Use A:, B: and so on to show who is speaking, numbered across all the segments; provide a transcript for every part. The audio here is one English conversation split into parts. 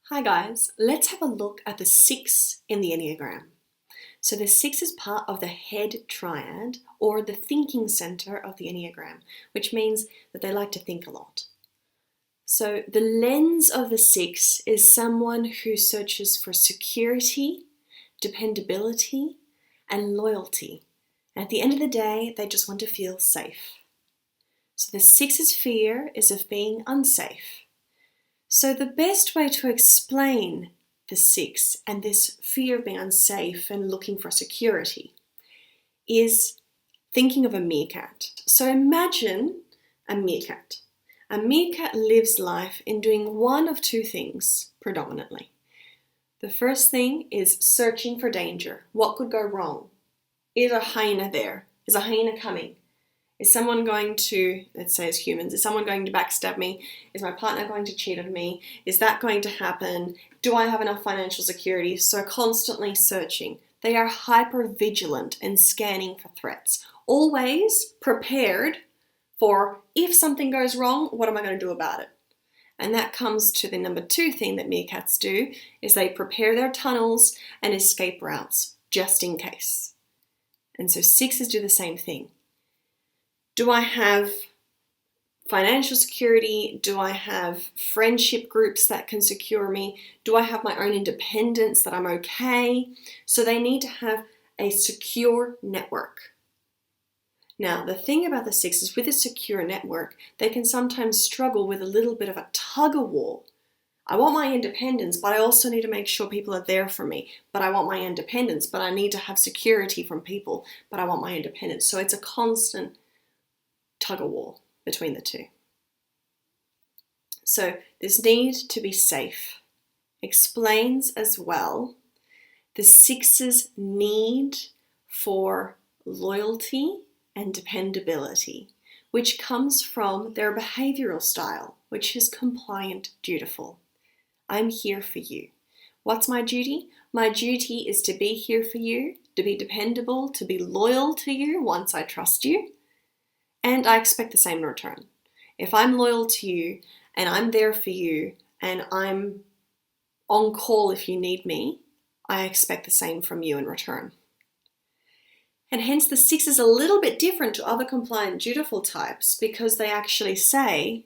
A: Hi guys, let's have a look at the 6 in the Enneagram. So the 6 is part of the head triad or the thinking center of the Enneagram, which means that they like to think a lot. So the lens of the 6 is someone who searches for security, dependability, and loyalty. And at the end of the day, they just want to feel safe. So the 6's fear is of being unsafe. So the best way to explain the 6 and this fear of being unsafe and looking for security is thinking of a meerkat. So imagine a meerkat. A meerkat lives life in doing one of two things predominantly. The first thing is searching for danger. What could go wrong? Is a hyena there? Is a hyena coming? Is someone going to, let's say as humans, is someone going to backstab me? Is my partner going to cheat on me? Is that going to happen? Do I have enough financial security? So constantly searching. They are hyper vigilant and scanning for threats. Always prepared for if something goes wrong, what am I going to do about it? And that comes to the number 2 thing that meerkats do, is they prepare their tunnels and escape routes just in case. And so 6s do the same thing. Do I have financial security? Do I have friendship groups that can secure me? Do I have my own independence that I'm okay? So they need to have a secure network. Now, the thing about the 6 is with a secure network, they can sometimes struggle with a little bit of a tug-of-war. I want my independence, but I also need to make sure people are there for me. But I want my independence, but I need to have security from people, but I want my independence. So it's a constant tug-of-war between the two. So this need to be safe explains as well the 6's need for loyalty and dependability, which comes from their behavioural style, which is compliant, dutiful. I'm here for you. What's my duty? My duty is to be here for you, to be dependable, to be loyal to you once I trust you. And I expect the same in return. If I'm loyal to you and I'm there for you and I'm on call if you need me, I expect the same from you in return. And hence the 6 is a little bit different to other compliant dutiful types because they actually say,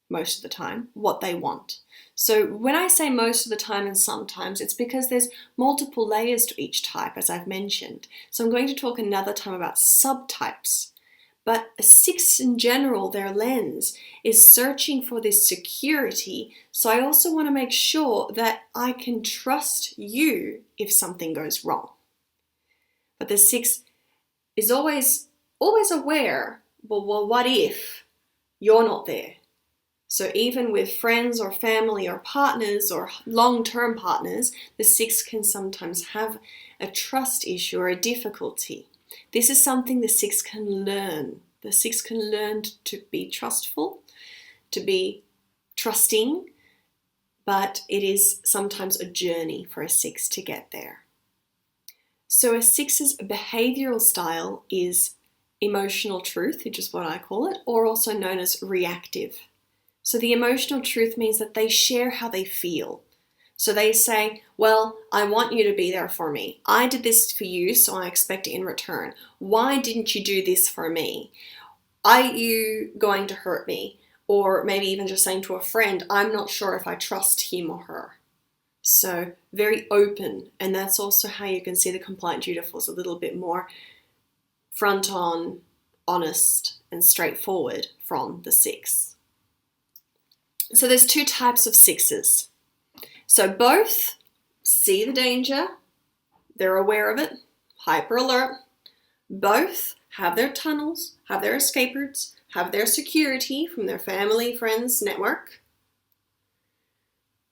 A: most of the time, what they want. So when I say most of the time and sometimes, it's because there's multiple layers to each type, as I've mentioned. So I'm going to talk another time about subtypes. But a 6 in general, their lens is searching for this security. So I also want to make sure that I can trust you if something goes wrong. But the 6 is always aware, well, what if you're not there? So even with friends or family or partners or long-term partners, the 6 can sometimes have a trust issue or a difficulty. This is something the 6 can learn. The 6 can learn to be trustful, to be trusting, but it is sometimes a journey for a 6 to get there. So a 6's behavioural style is emotional truth, which is what I call it, or also known as reactive. So the emotional truth means that they share how they feel. So they say, well, I want you to be there for me. I did this for you, so I expect it in return. Why didn't you do this for me? Are you going to hurt me? Or maybe even just saying to a friend, I'm not sure if I trust him or her. So very open. And that's also how you can see the compliant dutiful is a little bit more front on, honest, and straightforward from the 6. So there's 2 types of 6s. So both see the danger, they're aware of it, hyper alert. Both have their tunnels, have their escape routes, have their security from their family, friends, network.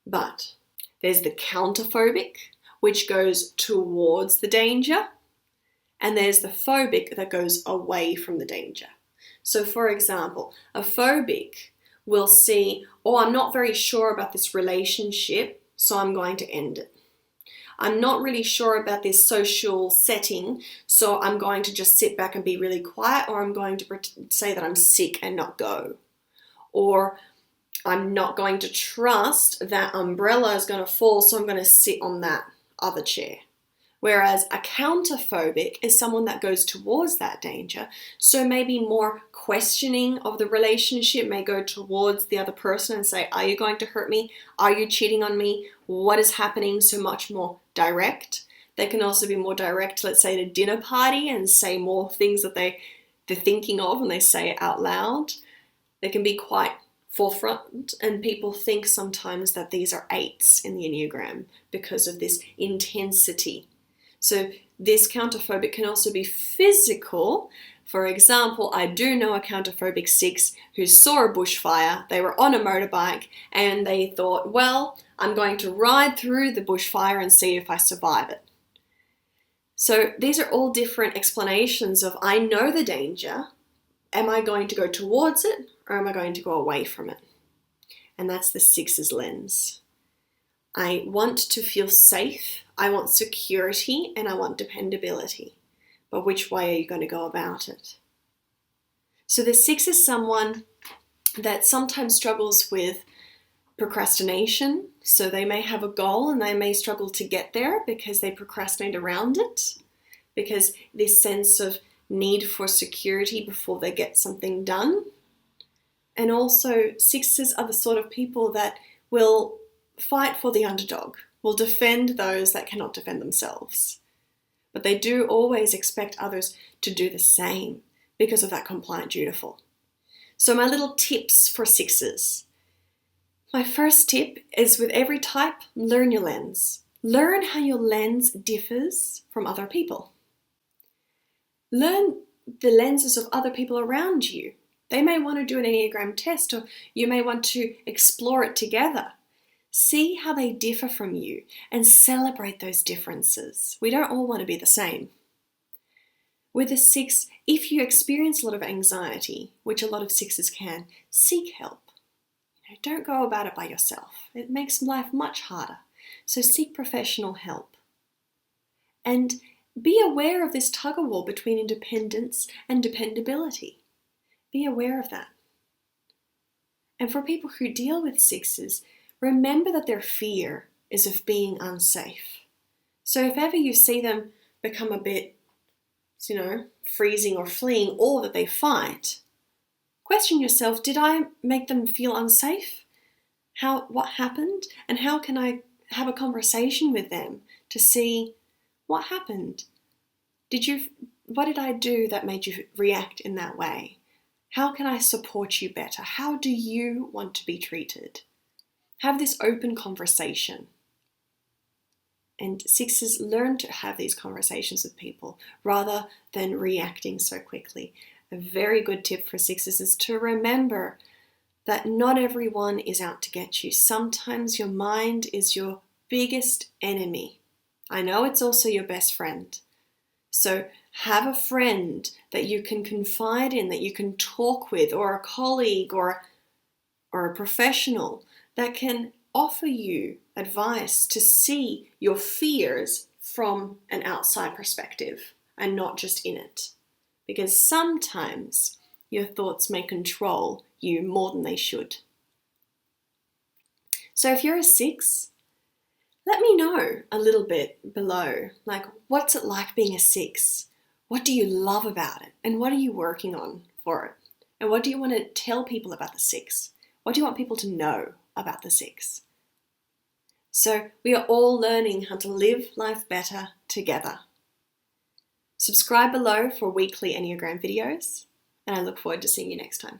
A: But there's the counterphobic, which goes towards the danger, and there's the phobic that goes away from the danger. So for example, a phobic will see, I'm not very sure about this relationship, so I'm going to end it. I'm not really sure about this social setting, so I'm going to just sit back and be really quiet, or I'm going to say that I'm sick and not go. Or I'm not going to trust that umbrella is going to fall, so I'm going to sit on that other chair. Whereas a counterphobic is someone that goes towards that danger. So maybe more questioning of the relationship may go towards the other person and say, are you going to hurt me? Are you cheating on me? What is happening? So much more direct. They can also be more direct, let's say, at a dinner party and say more things that they're thinking of and they say it out loud. They can be quite forefront, and people think sometimes that these are 8s in the Enneagram because of this intensity. So this counterphobic can also be physical. For example, I do know a counterphobic 6 who saw a bushfire. They were on a motorbike and they thought, well, I'm going to ride through the bushfire and see if I survive it. So these are all different explanations of, I know the danger. Am I going to go towards it or am I going to go away from it? And that's the 6's lens. I want to feel safe, I want security, and I want dependability. But which way are you going to go about it? So the 6 is someone that sometimes struggles with procrastination. So they may have a goal and they may struggle to get there because they procrastinate around it. Because this sense of need for security before they get something done. And also 6s are the sort of people that will fight for the underdog, will defend those that cannot defend themselves. But they do always expect others to do the same because of that compliant dutiful. So my little tips for 6s. My first tip is, with every type, learn your lens. Learn how your lens differs from other people. Learn the lenses of other people around you. They may want to do an Enneagram test, or you may want to explore it together. See how they differ from you and celebrate those differences. We don't all want to be the same. With a 6, if you experience a lot of anxiety, which a lot of 6s can, seek help. Don't go about it by yourself. It makes life much harder. So seek professional help. And be aware of this tug-of-war between independence and dependability. Be aware of that. And for people who deal with 6s, remember that their fear is of being unsafe. So if ever you see them become a bit, freezing or fleeing, or that they fight, question yourself, did I make them feel unsafe? What happened? And how can I have a conversation with them to see what happened? What did I do that made you react in that way? How can I support you better? How do you want to be treated? Have this open conversation. And 6s learn to have these conversations with people rather than reacting so quickly. A very good tip for 6s is to remember that not everyone is out to get you. Sometimes your mind is your biggest enemy. I know it's also your best friend. So have a friend that you can confide in, that you can talk with, or a colleague or a professional that can offer you advice to see your fears from an outside perspective and not just in it. Because sometimes your thoughts may control you more than they should. So if you're a 6, let me know a little bit below. Like, what's it like being a 6? What do you love about it? And what are you working on for it? And what do you want to tell people about the 6? What do you want people to know about the 6? So we are all learning how to live life better together. Subscribe below for weekly Enneagram videos, and I look forward to seeing you next time.